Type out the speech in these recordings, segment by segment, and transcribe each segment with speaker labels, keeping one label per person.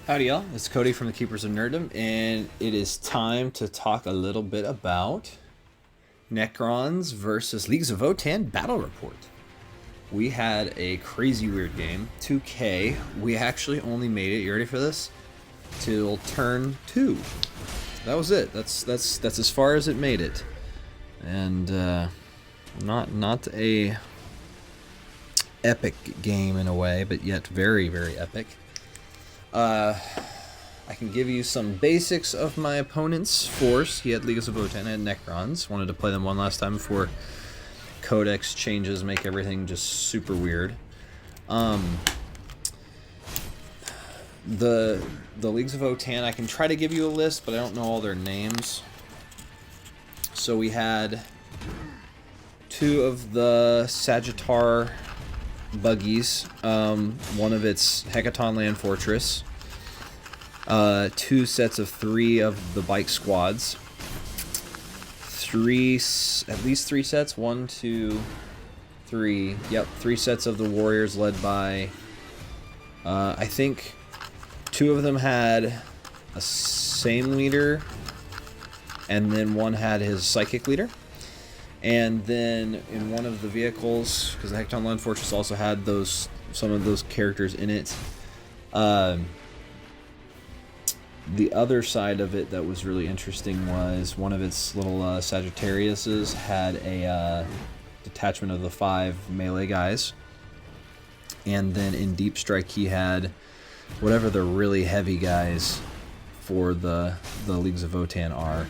Speaker 1: Howdy, y'all. It's Cody from the Keepers of Nerddom, and it is time to talk a little bit about Necrons versus Leagues of Votann Battle Report. We had a crazy weird game, 2K. We actually only made it, you ready for this? Till turn 2. That was it. That's as far as it made it. And not a epic game in a way, but yet very, very epic. I can give you some basics of my opponent's force. He had Leagues of Votann and Necrons. Wanted to play them one last time before codex changes make everything just super weird. The Leagues of Votann, I can try to give you a list, but I don't know all their names. So we had 2 of the Sagittar buggies, one of its Hecaton Land Fortress, 2 sets of 3 of the bike squads, at least 3 sets, 1, 2, 3, yep, 3 sets of the warriors led by, I think 2 of them had a same leader, and then 1 had his psychic leader. And then in one of the vehicles, because the Hecaton Land Fortress also had some of those characters in it, the other side of it that was really interesting was one of its little Sagittariuses had a detachment of the 5 melee guys. And then in Deep Strike he had whatever the really heavy guys for the Leagues of Votann are.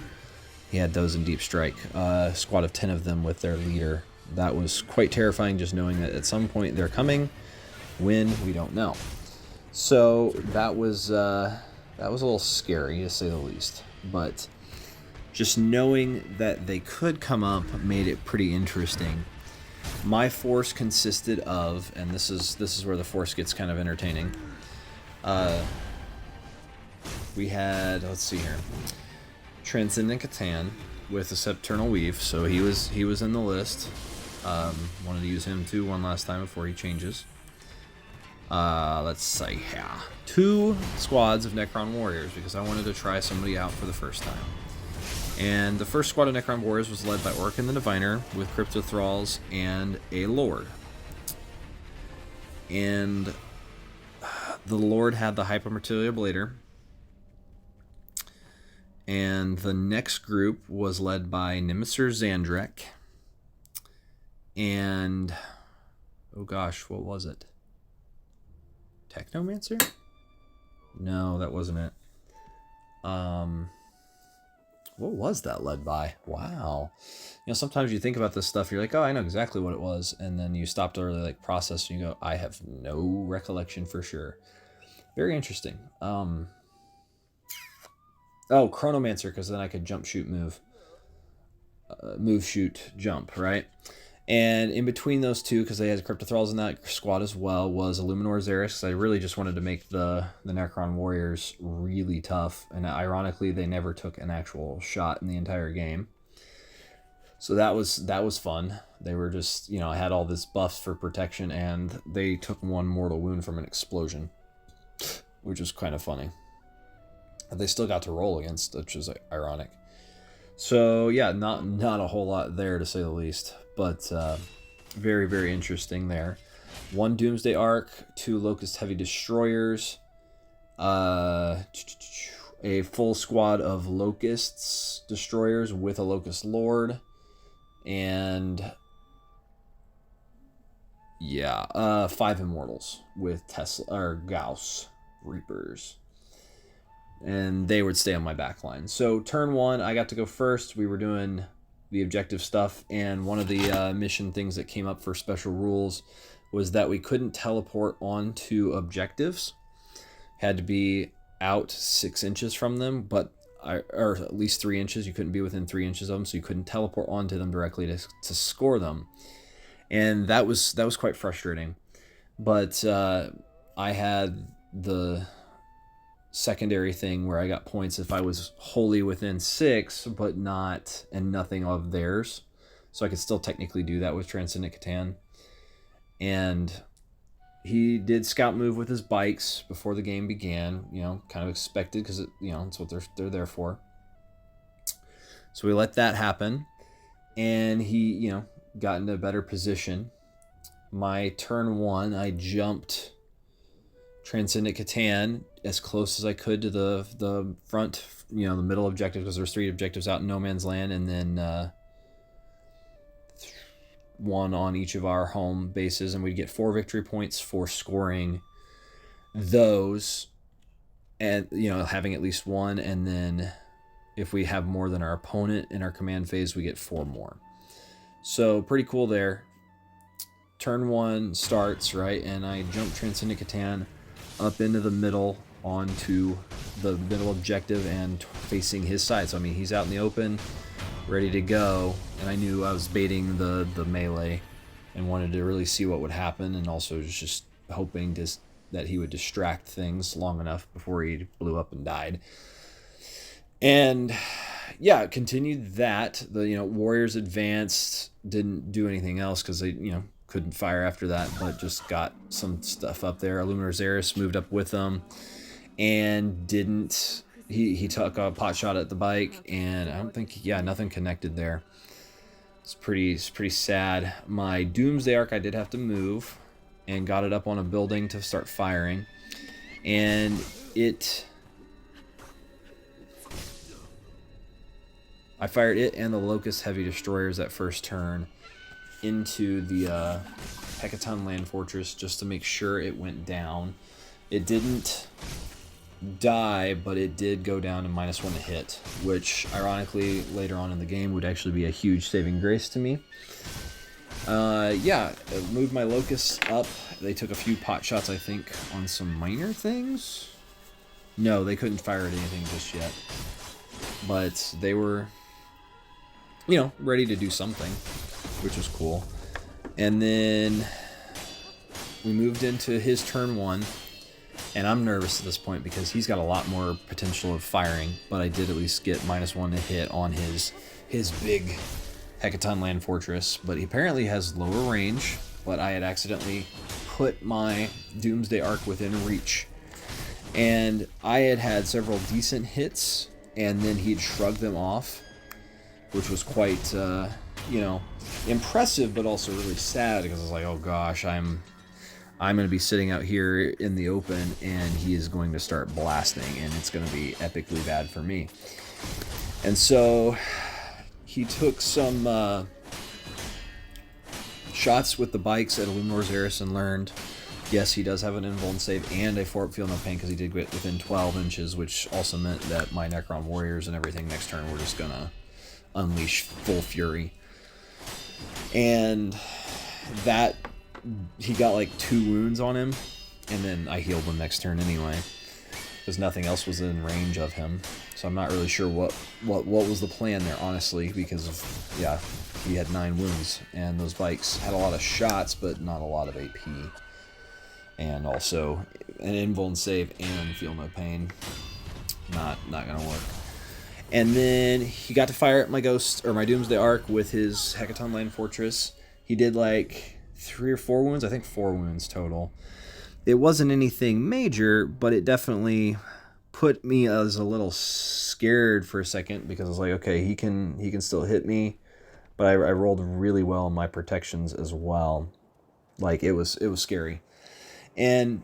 Speaker 1: He had those in Deep Strike, a squad of 10 of them with their leader. That was quite terrifying, just knowing that at some point they're coming. When, we don't know. So that was a little scary, to say the least. But just knowing that they could come up made it pretty interesting. My force consisted of, and this is where the force gets kind of entertaining. We had, let's see here, Transcendent Catan with the Septernal Weave, so he was in the list. Wanted to use him too one last time before he changes. Let's say here, 2 squads of Necron warriors because I wanted to try somebody out for the first time. And the first squad of Necron warriors was led by Orc and the Diviner with Crypto Thralls and a Lord. And the Lord had the Hypermaterial Blader. And the next group was led by Nemesis Zandrek. And, oh gosh, what was it? Technomancer? No, that wasn't it. What was that led by? Wow. You know, sometimes you think about this stuff, you're like, oh, I know exactly what it was. And then you stop to really process and you go, I have no recollection for sure. Very interesting. Oh, Chronomancer, because then I could jump, shoot, move. Move, shoot, jump, right? And in between those 2, because they had Cryptothralls in that squad as well, was Illuminor Xeris, because I really just wanted to make the Necron Warriors really tough. And ironically, they never took an actual shot in the entire game. So that was fun. They were just, I had all this buffs for protection, and they took 1 mortal wound from an explosion, which was kind of funny. They still got to roll against, which is ironic. So yeah, not a whole lot there to say the least, but very, very interesting there. 1 Doomsday Arc, 2 Locust Heavy Destroyers, a full squad of Locusts Destroyers with a Locust Lord, and yeah, 5 Immortals with Tesla or Gauss Reapers. And they would stay on my back line. So turn 1, I got to go first. We were doing the objective stuff, and one of the mission things that came up for special rules was that we couldn't teleport onto objectives. Had to be out 6 inches from them, or at least 3 inches. You couldn't be within 3 inches of them, so you couldn't teleport onto them directly to score them. And that was quite frustrating. But I had the secondary thing where I got points if I was wholly within 6 but nothing of theirs, so I could still technically do that with Transcendent Catan. And he did scout move with his bikes before the game began. You know, kind of expected because it's what they're there for. So we let that happen, and he got into a better position. My turn 1, I jumped Transcendent Catan as close as I could to the front, the middle objective, because there's 3 objectives out in no man's land, and then 1 on each of our home bases, and we'd get 4 victory points for scoring those, and having at least 1, and then if we have more than our opponent in our command phase, we get 4 more. So pretty cool there. Turn 1 starts, right, and I jump Transcendent Catan up into the middle onto the middle objective and facing his side. So I mean, he's out in the open, ready to go, and I knew I was baiting the melee and wanted to really see what would happen, and also just hoping that he would distract things long enough before he blew up and died. And yeah, continued that. The warriors advanced, didn't do anything else because they couldn't fire after that, but just got some stuff up there. Illuminor Xeris moved up with them and didn't. He took a pot shot at the bike, and I don't think nothing connected there. It's pretty sad. My Doomsday Arc I did have to move and got it up on a building to start firing, and I fired it and the Locust Heavy Destroyers that first turn into the Hecaton Land Fortress just to make sure it went down. It didn't die, but it did go down to -1 to hit, which ironically later on in the game would actually be a huge saving grace to me. It moved my Locusts up. They took a few pot shots, I think, on some minor things. No, they couldn't fire at anything just yet, but they were ready to do something, which was cool. And then we moved into his turn 1, and I'm nervous at this point because he's got a lot more potential of firing, but I did at least get -1 to hit on his big Hecaton Land Fortress, but he apparently has lower range, but I had accidentally put my Doomsday Arc within reach, and I had several decent hits, and then he'd shrugged them off, which was quite impressive, but also really sad because I was like, oh gosh, I'm going to be sitting out here in the open, and he is going to start blasting, and it's going to be epically bad for me. And so he took some shots with the bikes at Illuminor Xeris and learned, yes, he does have an invuln save and a Feel No Pain because he did get within 12 inches, which also meant that my Necron warriors and everything next turn were just going to unleash full fury. And that, he got like 2 wounds on him, and then I healed him next turn anyway because nothing else was in range of him. So I'm not really sure what was the plan there, honestly, because he had 9 wounds, and those bikes had a lot of shots but not a lot of AP, and also an invuln save and Feel No Pain. Not gonna work. And then he got to fire at my Ghost, or my Doomsday Arc, with his Hecaton Land Fortress. He did like 3 or 4 wounds, I think 4 wounds total. It wasn't anything major, but it definitely put me as a little scared for a second, because I was like, okay, he can still hit me, but I rolled really well in my protections as well. Like, it was scary. And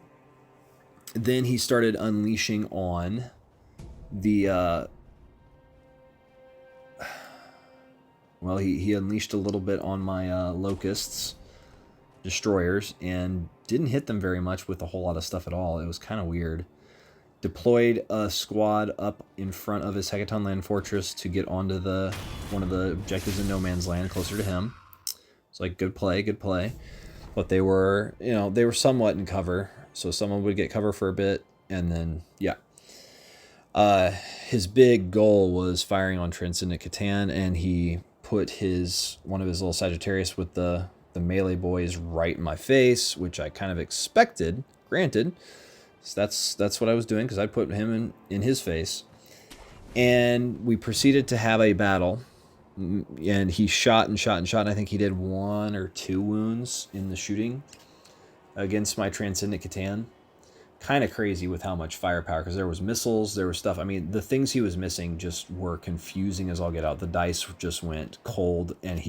Speaker 1: then he started unleashing on the he unleashed a little bit on my Locusts, Destroyers, and didn't hit them very much with a whole lot of stuff at all. It was kind of weird. Deployed a squad up in front of his Hecaton Land Fortress to get onto one of the objectives in No Man's Land, closer to him. It's like, good play. But they were somewhat in cover, so someone would get cover for a bit, and then, his big goal was firing on Transcendent Catan, and he put one of his little Sagittarius with the melee boys right in my face, which I kind of expected, granted. So that's what I was doing, because I put him in his face. And we proceeded to have a battle, and he shot and shot and shot, and I think he did 1 or 2 wounds in the shooting. against my Transcendent Catan. Kind of crazy with how much firepower, because there was missiles, there was stuff. I mean, the things he was missing just were confusing as all get out. The dice just went cold, and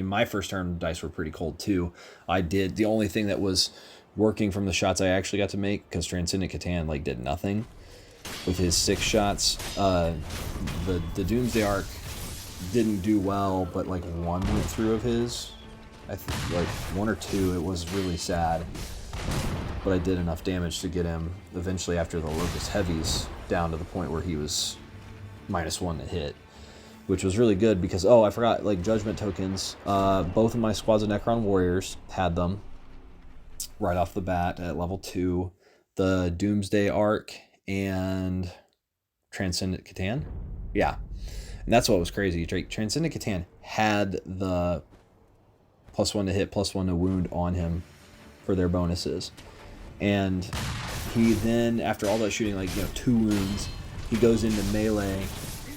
Speaker 1: my first turn dice were pretty cold too. The only thing that was working from the shots I actually got to make, because Transcendent Catan like did nothing with his 6 shots. The Doomsday Arc didn't do well, but like 1 went through of his. I think like 1 or 2. It was really sad. But I did enough damage to get him eventually after the Locust Heavies down to the point where he was -1 to hit, which was really good because, I forgot, like Judgment tokens. Both of my squads of Necron Warriors had them right off the bat at level 2. The Doomsday Arc and Transcendent Catan. Yeah. And that's what was crazy. Transcendent Catan had the +1 to hit, +1 to wound on him for their bonuses. And he then, after all that shooting, 2 wounds, he goes into melee,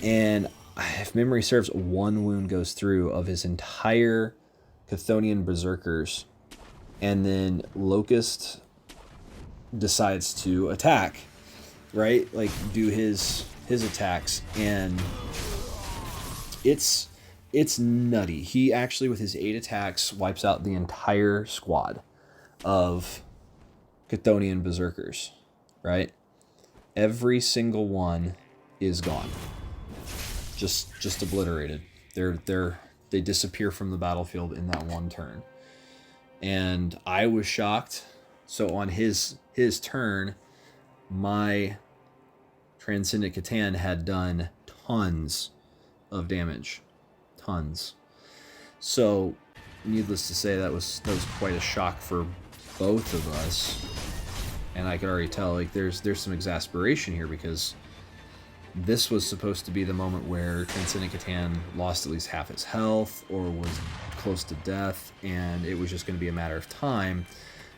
Speaker 1: and if memory serves, 1 wound goes through of his entire Chthonian Berserkers, and then Locust decides to attack, right? Like, do his attacks, and it's nutty. He actually, with his 8 attacks, wipes out the entire squad of Chthonian Berserkers, right? Every single one is gone. Just obliterated. They disappear from the battlefield in that 1 turn. And I was shocked. So on his turn, my Transcendent Catan had done tons of damage. Tons. So needless to say, that was quite a shock for both of us, and I could already tell there's some exasperation here, because this was supposed to be the moment where Transcendent Catan lost at least half his health or was close to death, and it was just going to be a matter of time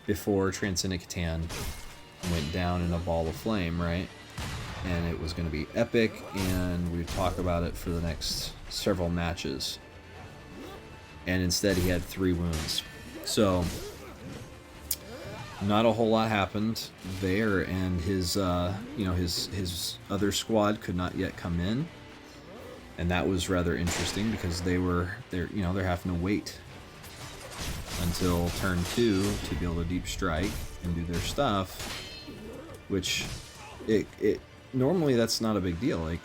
Speaker 1: before Transcendent Catan went down in a ball of flame, right? And it was going to be epic, and we'd talk about it for the next several matches. And instead he had 3 wounds. So not a whole lot happened there, and his other squad could not yet come in, and that was rather interesting because they're having to wait until turn 2 to be able to deep strike and do their stuff, which it normally that's not a big deal. Like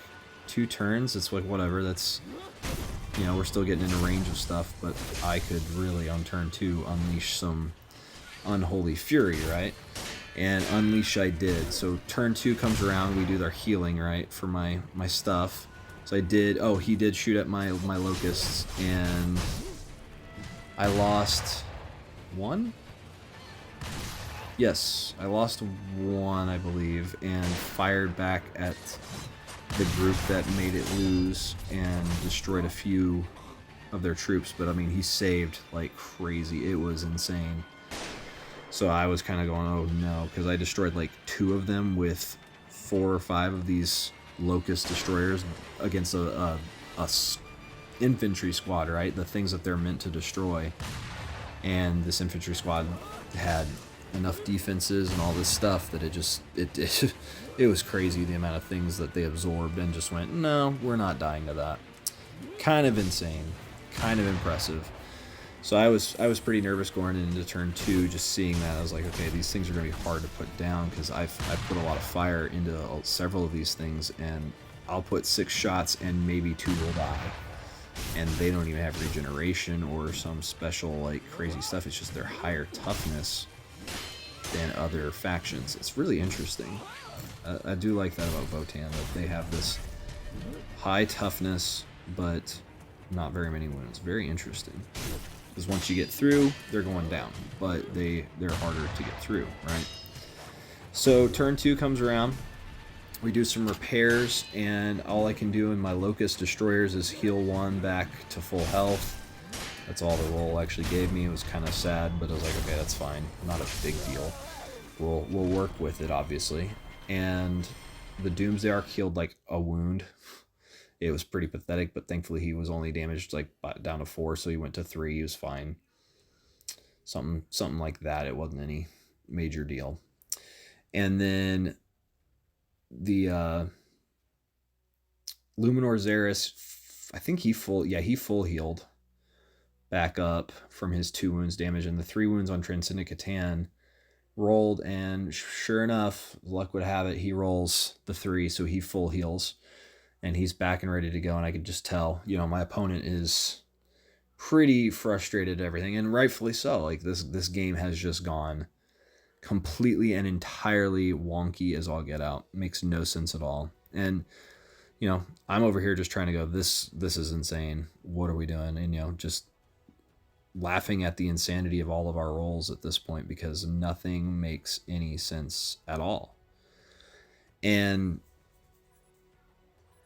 Speaker 1: 2 turns, it's like whatever. That's we're still getting into range of stuff, but I could really on turn 2 unleash some unholy fury, right? And unleash I did. So turn 2 comes around, we do our healing, right, for my stuff. So I did. He did shoot at my locusts, and I lost 1. Yes, I lost 1, I believe, and fired back at the group that made it lose and destroyed a few of their troops. But I mean, he saved like crazy. It was insane. So I was kind of going, oh no, because I destroyed like 2 of them with 4 or 5 of these Locust destroyers against a infantry squad, right? The things that they're meant to destroy. And this infantry squad had enough defenses and all this stuff that it was crazy, the amount of things that they absorbed, and just went, no, we're not dying to that. Kind of insane, kind of impressive. So I was pretty nervous going into turn 2, just seeing that. I was like, okay, these things are going to be hard to put down, because I've put a lot of fire into several of these things, and I'll put 6 shots and maybe 2 will die. And they don't even have regeneration or some special like crazy stuff. It's just their higher toughness than other factions. It's really interesting. I do like that about Votann, that they have this high toughness but not very many wounds. Very interesting. Because once you get through, they're going down, but they're harder to get through, right? So turn 2 comes around. We do some repairs, and all I can do in my Locust Destroyers is heal 1 back to full health. That's all the roll actually gave me. It was kind of sad, but I was like, okay, that's fine. Not a big deal. We'll work with it, obviously. And the Doomsday Arc healed like a wound. It was pretty pathetic, but thankfully he was only damaged like down to 4, so he went to 3. He was fine. Something like that. It wasn't major deal. And then the Luminor Xeris, I think he full healed back up from his 2 wounds damage, and the 3 wounds on Transcendent Catan rolled, and sure enough, luck would have it, he rolls the 3, so he full heals, and he's back and ready to go. And I could just tell, my opponent is pretty frustrated at everything, and rightfully so. Like, this game has just gone completely and entirely wonky as all get out. Makes no sense at all. And I'm over here just trying to go, this is insane, what are we doing? And just laughing at the insanity of all of our rolls at this point, because nothing makes any sense at all. And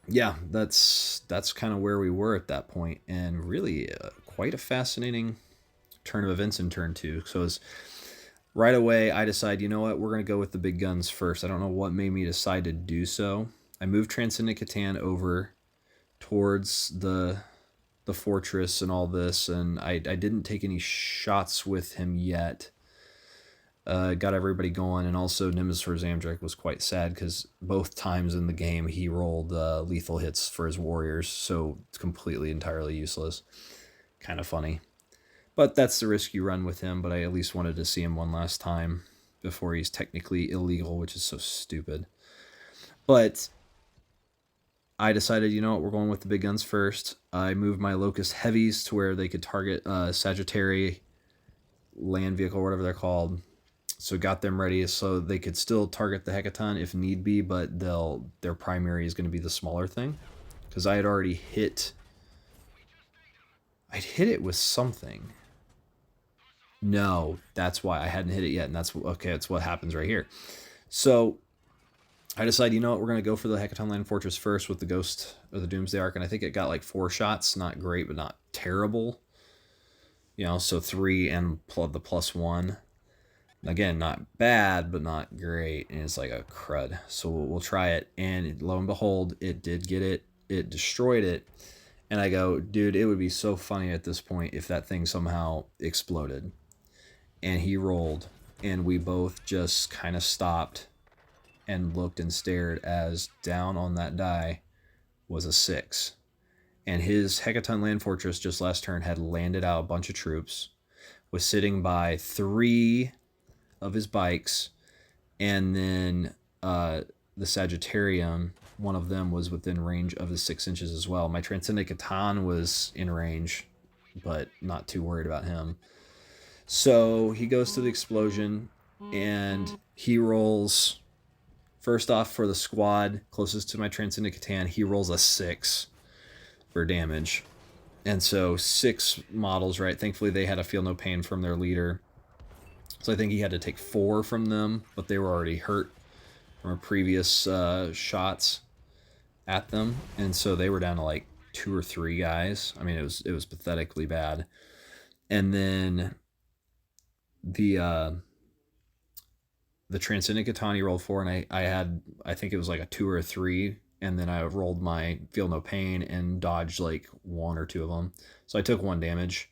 Speaker 1: yeah, that's kind of where we were at that point, and really quite a fascinating turn of events in turn 2. So as right away I decide, we're going to go with the big guns first. I don't know what made me decide to do so. I moved Transcendent Catan over towards the fortress and all this, and I didn't take any shots with him yet. Got everybody going, and also Nemesis Zamdrek was quite sad because both times in the game he rolled lethal hits for his warriors, so it's completely, entirely useless. Kind of funny. But that's the risk you run with him, but I at least wanted to see him one last time before he's technically illegal, which is so stupid. But I decided, we're going with the big guns first. I moved my Locust Heavies to where they could target Sagittarius land vehicle, whatever they're called. So got them ready so they could still target the Hecaton if need be, but their primary is going to be the smaller thing. Because I had already hit... I'd hit it with something. No, that's why I hadn't hit it yet, and that's what happens right here. So I decided, we're going to go for the Hecaton Land Fortress first with the Ghost of the Doomsday Ark, and I think it got like 4 shots. Not great, but not terrible. So 3 and the +1. Again, not bad, but not great, and it's like a crud. So we'll try it, and lo and behold, it did get it. It destroyed it, and I go, dude, it would be so funny at this point if that thing somehow exploded. And he rolled, and we both just kind of stopped and looked and stared as down on that die was a 6. And his Hecaton Land Fortress just last turn had landed out a bunch of troops, was sitting by 3 of his bikes, and then the Sagittarium, one of them was within range of the 6 inches as well. My Transcendent Catan was in range, but not too worried about him. So he goes to the explosion, and he rolls, first off for the squad closest to my Transcendent Catan, he rolls a 6 for damage. And so 6 models, right? Thankfully they had a feel no pain from their leader. So I think he had to take 4 from them, but they were already hurt from previous shots at them. And so they were down to like 2 or 3 guys. I mean, it was pathetically bad. And then the Transcendent Catan he rolled 4, and I think it was like a 2 or a 3, and then I rolled my Feel No Pain and dodged like 1 or 2 of them. So I took 1 damage.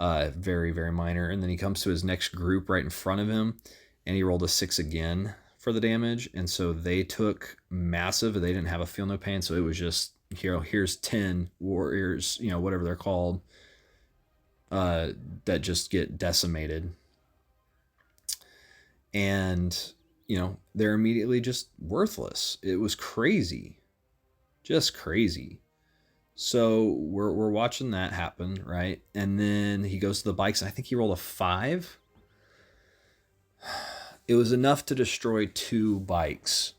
Speaker 1: Very, very minor. And then he comes to his next group right in front of him, and he rolled a 6 again for the damage. And so they took massive. They didn't have a Feel No Pain, so it was just, here's 10 warriors, whatever they're called, that just get decimated. And, they're immediately just worthless. It was crazy. Just crazy. So we're watching that happen, right? And then he goes to the bikes, and I think he rolled a 5. It was enough to destroy 2 bikes.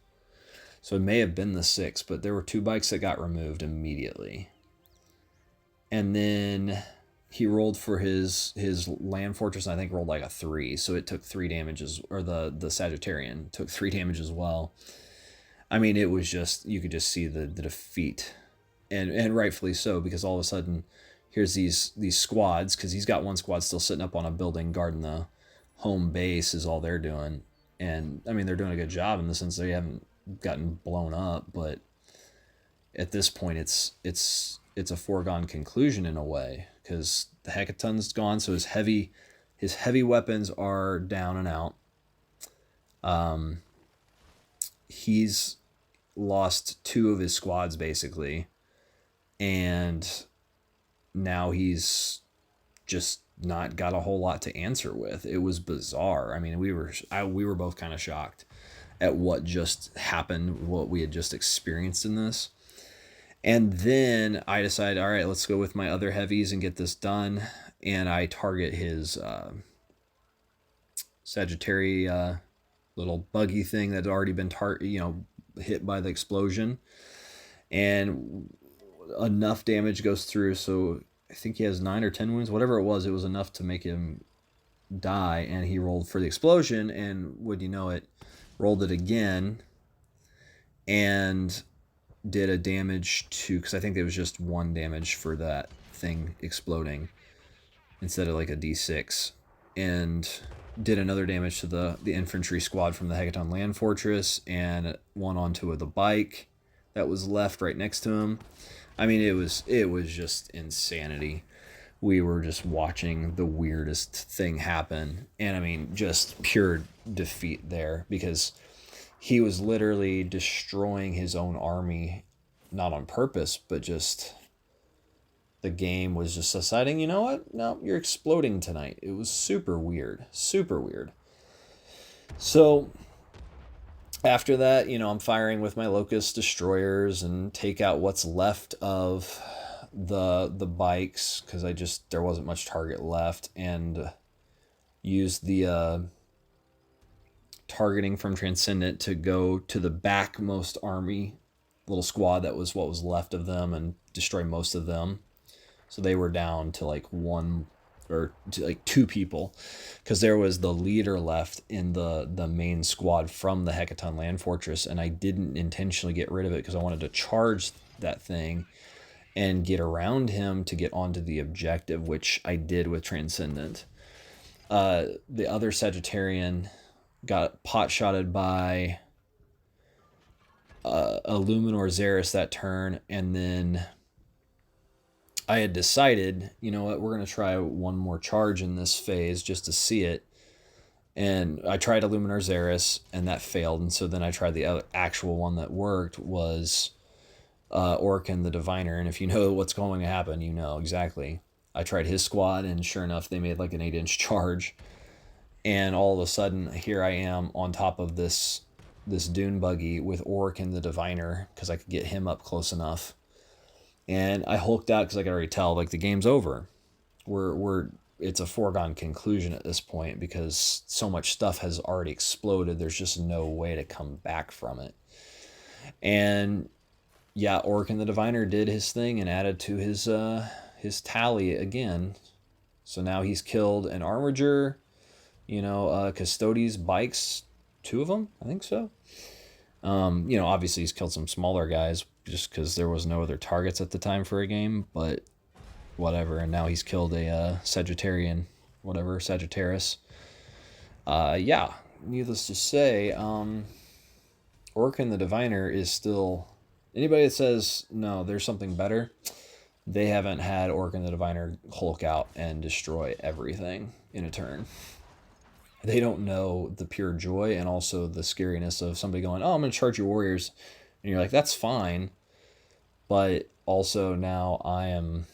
Speaker 1: So it may have been the 6, but there were 2 bikes that got removed immediately. And then he rolled for his land fortress, and I think rolled like a 3. So it took 3 damages, or the Sagittarian took 3 damage as well. I mean, it was just, you could just see the defeat. And rightfully so, because all of a sudden, here's these squads, because he's got 1 squad still sitting up on a building guarding the home base is all they're doing. And, I mean, they're doing a good job in the sense they haven't gotten blown up, but at this point, it's a foregone conclusion in a way, because the Hecaton's gone, so his heavy weapons are down and out. Um, he's lost 2 of his squads basically, and now he's just not got a whole lot to answer with. It was bizarre. I mean, we were both kind of shocked at what just happened, what we had just experienced in this. And then I decided, all right, let's go with my other heavies and get this done. And I target his Sagittarius little buggy thing that had already been hit by the explosion, and enough damage goes through. So I think he has 9 or 10 wounds, whatever it was. It was enough to make him die, and he rolled for the explosion, and would you know it, rolled it again, and did a damage to, because I think it was just 1 damage for that thing exploding instead of like a d6, and did another damage to the infantry squad from the Hecaton land fortress, and 1 onto the bike that was left right next to him. I mean, it was just insanity. We were just watching the weirdest thing happen, and I mean, just pure defeat there, because he was literally destroying his own army, not on purpose, but just the game was just deciding, you know what? No, you're exploding tonight. It was super weird. Super weird. So after that, I'm firing with my Locust destroyers and take out what's left of the bikes, because there wasn't much target left, and use the targeting from Transcendent to go to the backmost army, little squad that was what was left of them, and destroy most of them. So they were down to like 1 or to like 2 people, because there was the leader left in the main squad from the Hecaton land fortress, and I didn't intentionally get rid of it because I wanted to charge that thing and get around him to get onto the objective, which I did with Transcendent. The other Sagittarian got pot-shotted by a Luminor Xeris that turn, and then I had decided, you know what, we're going to try 1 more charge in this phase just to see it. And I tried a Luminor Xeris, and that failed. And so then I tried the actual one that worked, was Orkin the Diviner. And if you know what's going to happen, you know exactly. I tried his squad, and sure enough, they made like an 8-inch charge. And all of a sudden, here I am on top of this dune buggy with Orkin the Diviner, because I could get him up close enough. And I hulked out because I could already tell, like, the game's over. It's a foregone conclusion at this point, because so much stuff has already exploded. There's just no way to come back from it. And yeah, Orkin the Diviner did his thing and added to his tally again. So now he's killed an Armiger, Custodes bikes, 2 of them, I think so. Obviously he's killed some smaller guys just because there was no other targets at the time for a game, but whatever. And now he's killed a Sagittarius. Yeah, needless to say, Orkin the Diviner is still... Anybody that says, no, there's something better, they haven't had Orkin the Diviner Hulk out and destroy everything in a turn. They don't know the pure joy and also the scariness of somebody going, oh, I'm going to charge your warriors. And you're like, that's fine. But also now I am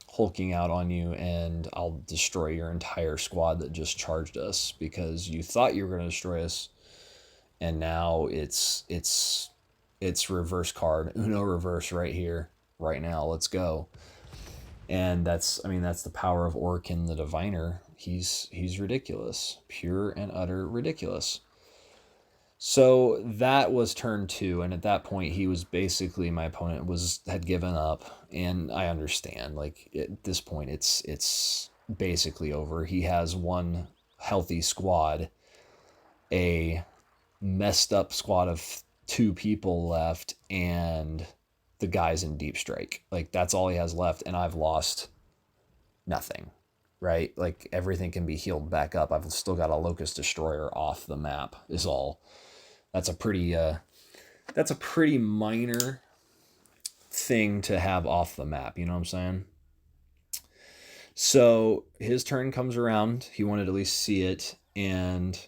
Speaker 1: hulking out on you, and I'll destroy your entire squad that just charged us because you thought you were going to destroy us. And now it's reverse card. Uno reverse right here, right now. Let's go. And that's the power of Orkin the Diviner. He's ridiculous. Pure and utter ridiculous. So that was turn 2, and at that point he was basically, my opponent had given up, and I understand, like, at this point it's basically over. He has 1 healthy squad, a messed up squad of 2 people left, and the guy's in deep strike. Like, that's all he has left, and I've lost nothing, right? Like, everything can be healed back up. I've still got a Locust Destroyer off the map is all. That's a pretty minor thing to have off the map, you know what I'm saying? So his turn comes around. He wanted to at least see it, and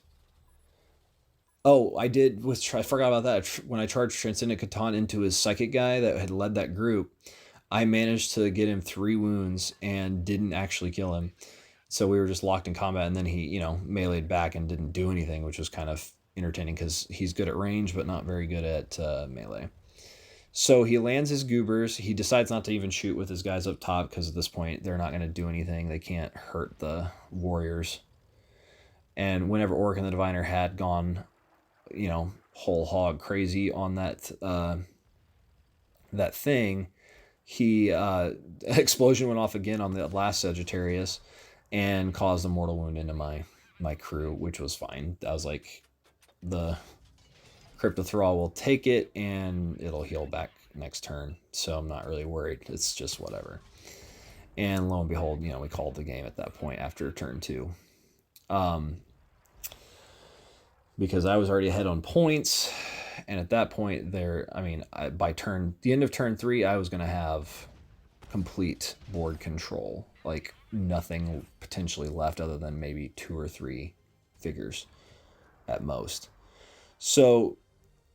Speaker 1: Oh, I did. I forgot about that. When I charged Transcendent Catan into his psychic guy that had led that group, I managed to get him 3 wounds and didn't actually kill him. So we were just locked in combat, and then he, meleeed back and didn't do anything, which was kind of entertaining because he's good at range, but not very good at melee. So he lands his goobers. He decides not to even shoot with his guys up top because at this point they're not going to do anything. They can't hurt the warriors. And whenever Orc and the Diviner had gone, whole hog crazy on that thing, he explosion went off again on the last Sagittarius and caused a mortal wound into my crew, which was fine. I was like, the Cryptothrall will take it and it'll heal back next turn, so I'm not really worried. It's just whatever. And lo and behold, we called the game at that point after turn 2. Because I was already ahead on points, and at that point by the end of turn 3, I was going to have complete board control, like nothing potentially left other than maybe 2 or 3 figures at most. So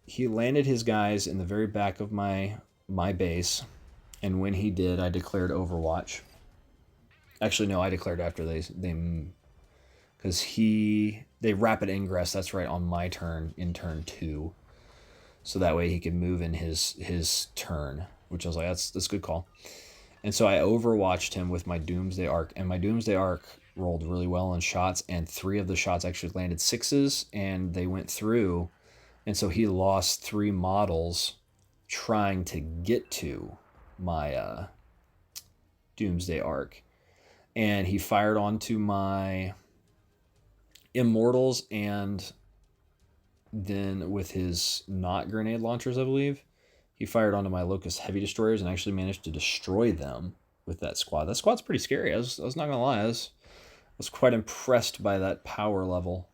Speaker 1: he landed his guys in the very back of my base, and when he did, I declared Overwatch. Actually, no, I declared after they because they rapid ingress. That's right, on my turn in turn 2, so that way he could move in his turn, which I was like, that's a good call. And so I overwatched him with my Doomsday Arc, and my Doomsday Arc rolled really well on shots, and 3 of the shots actually landed 6s, and they went through. And so he lost 3 models trying to get to my Doomsday Arc. And he fired onto my Immortals, and then with his not grenade launchers, I believe, he fired onto my Locust Heavy Destroyers and actually managed to destroy them with that squad. That squad's pretty scary. I was not going to lie. I was quite impressed by that power level.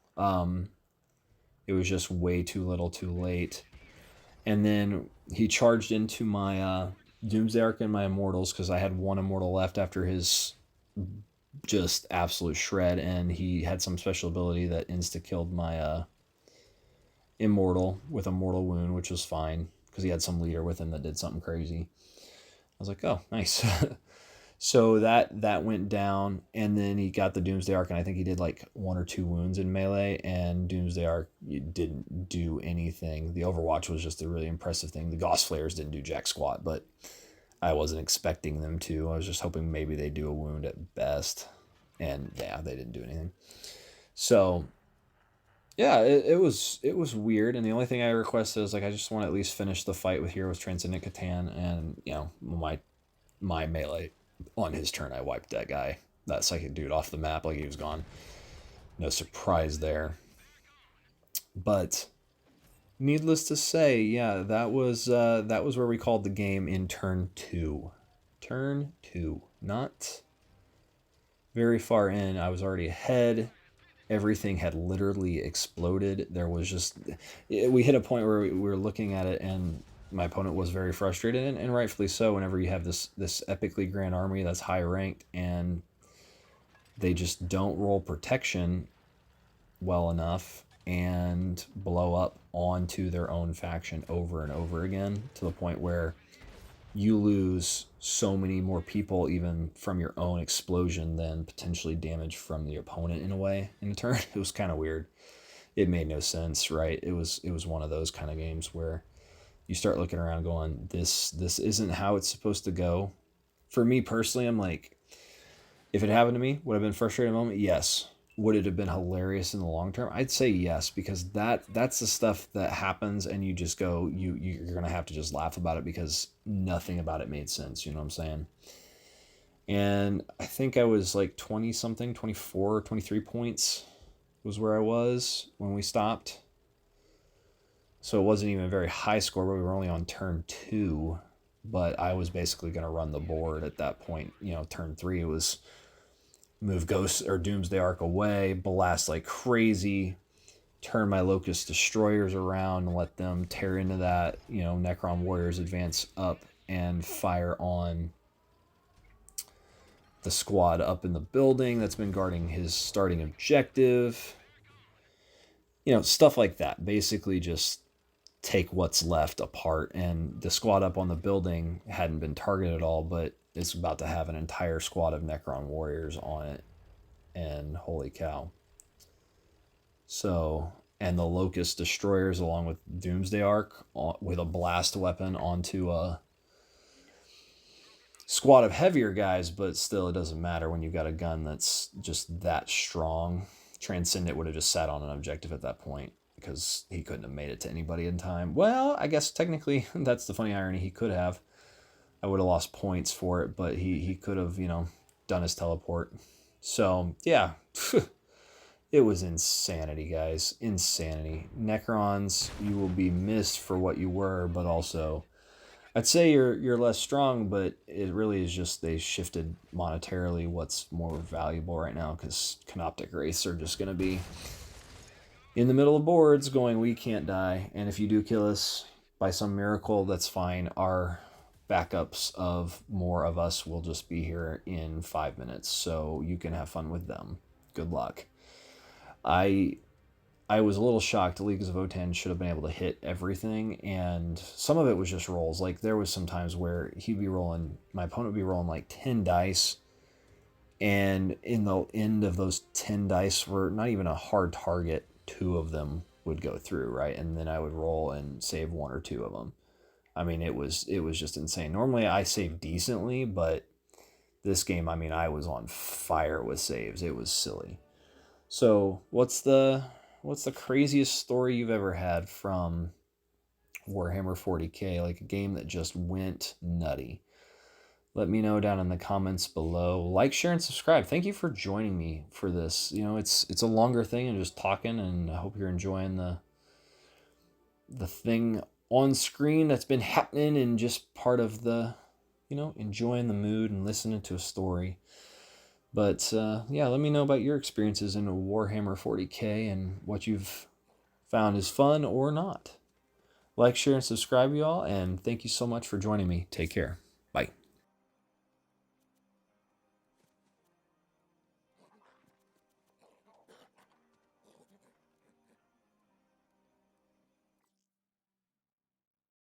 Speaker 1: It was just way too little too late. And then he charged into my Doomsday Arc and my Immortals because I had 1 Immortal left after his just absolute shred, and he had some special ability that insta-killed my Immortal with a mortal wound, which was fine because he had some leader with him that did something crazy. I was like, oh, nice. So that went down, and then he got the Doomsday Arc, and I think he did like 1 or 2 wounds in melee, and Doomsday Arc didn't do anything. The Overwatch was just a really impressive thing. The Gauss Flares didn't do jack squat, but I wasn't expecting them to. I was just hoping maybe they'd do a wound at best, and yeah, they didn't do anything. So yeah, it was weird, and the only thing I requested is like, I just want to at least finish the fight with Heroes Transcendent Catan, and my melee on his turn, I wiped that psychic dude off the map like he was gone. No surprise there. But needless to say, yeah, that was where we called the game in turn 2. Turn 2, not very far in. I was already ahead. Everything had literally exploded. There was just, we hit a point where we were looking at it, and my opponent was very frustrated, and rightfully so. Whenever you have this epically grand army that's high ranked, and they just don't roll protection well enough and blow up onto their own faction over and over again, to the point where you lose so many more people even from your own explosion than potentially damage from the opponent in a way in a turn. It was kind of weird. It made no sense, right? It was one of those kind of games where you start looking around going, this isn't how it's supposed to go. For me personally, I'm like, if it happened to me, would I have been frustrated in a moment? Yes. Would it have been hilarious in the long term? I'd say yes, because that's the stuff that happens, and you just go, you're gonna have to just laugh about it because nothing about it made sense. You know what I'm saying? And I think I was like 20 something, 24, 23 points was where I was when we stopped. So it wasn't even a very high score, but we were only on turn 2. But I was basically going to run the board at that point. Turn 3, it was move Ghost or Doomsday Arc away, blast like crazy, turn my Locust Destroyers around and let them tear into that. Necron Warriors advance up and fire on the squad up in the building that's been guarding his starting objective. Stuff like that. Basically just take what's left apart. And the squad up on the building hadn't been targeted at all, but it's about to have an entire squad of Necron warriors on it. And holy cow. So, and the Locust Destroyers along with Doomsday Arc with a blast weapon onto a squad of heavier guys, but still it doesn't matter when you've got a gun that's just that strong. Transcendent would have just sat on an objective at that point because he couldn't have made it to anybody in time. Well, I guess technically that's the funny irony. He could have. I would have lost points for it, but he could have, done his teleport. So, yeah. It was insanity, guys. Insanity. Necrons, you will be missed for what you were, but also I'd say you're less strong, but it really is just they shifted monetarily what's more valuable right now because Canoptic Wraiths are just going to be in the middle of boards going, we can't die. And if you do kill us by some miracle, that's fine. Our backups of more of us will just be here in 5 minutes, so you can have fun with them. Good luck. I was a little shocked. Leagues of Votann should have been able to hit everything, and some of it was just rolls. Like, there was some times where my opponent would be rolling like 10 dice, and in the end of those 10 dice were not even a hard target. 2 of them would go through, right? And then I would roll and save 1 or 2 of them. I mean, it was just insane. Normally I save decently, but this game, I mean, I was on fire with saves. It was silly. So what's the craziest story you've ever had from Warhammer 40K? Like a game that just went nutty. Let me know down in the comments below. Like, share, and subscribe. Thank you for joining me for this. It's a longer thing and just talking, and I hope you're enjoying the thing on screen that's been happening and just part of the, enjoying the mood and listening to a story. But yeah, let me know about your experiences in Warhammer 40K and what you've found is fun or not. Like, share, and subscribe, y'all, and thank you so much for joining me. Take care.